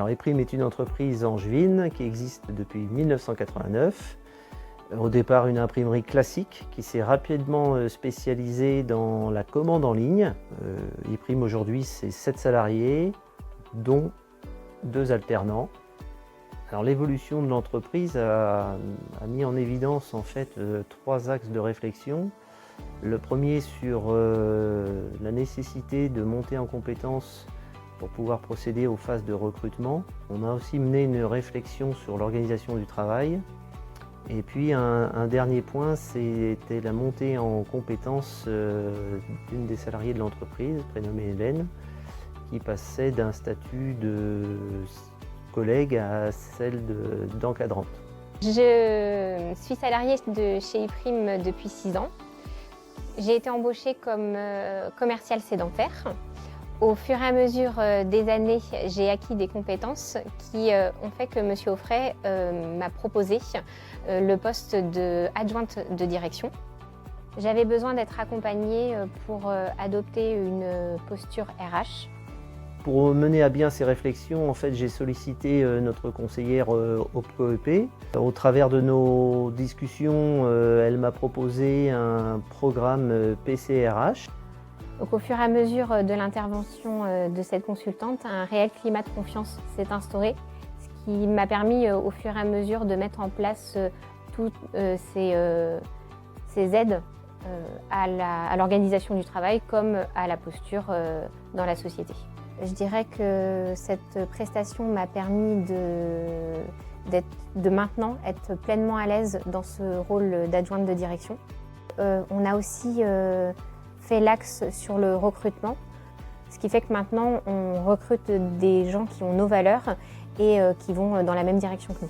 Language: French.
Alors, Eprim est une entreprise angevine qui existe depuis 1989. Au départ, une imprimerie classique qui s'est rapidement spécialisée dans la commande en ligne. Eprim aujourd'hui, c'est 7 salariés, dont 2 alternants. Alors, l'évolution de l'entreprise a mis en évidence en fait 3 axes de réflexion. Le premier sur la nécessité de monter en compétences pour pouvoir procéder aux phases de recrutement. On a aussi mené une réflexion sur l'organisation du travail. Et puis un dernier point, c'était la montée en compétences d'une des salariées de l'entreprise, prénommée Hélène, qui passait d'un statut de collègue à celle d'encadrante. Je suis salariée de chez Eprim depuis 6 ans. J'ai été embauchée comme commerciale sédentaire. Au fur et à mesure des années, j'ai acquis des compétences qui ont fait que M. Offray m'a proposé le poste d'adjointe de direction. J'avais besoin d'être accompagnée pour adopter une posture RH. Pour mener à bien ces réflexions, en fait, j'ai sollicité notre conseillère OPCO-EP. Au travers de nos discussions, elle m'a proposé un programme PCRH. Donc, au fur et à mesure de l'intervention de cette consultante, un réel climat de confiance s'est instauré, ce qui m'a permis au fur et à mesure de mettre en place toutes ces aides à l'organisation du travail comme à la posture dans la société. Je dirais que cette prestation m'a permis de maintenant être pleinement à l'aise dans ce rôle d'adjointe de direction. On a aussi fait l'axe sur le recrutement, ce qui fait que maintenant on recrute des gens qui ont nos valeurs et qui vont dans la même direction que nous.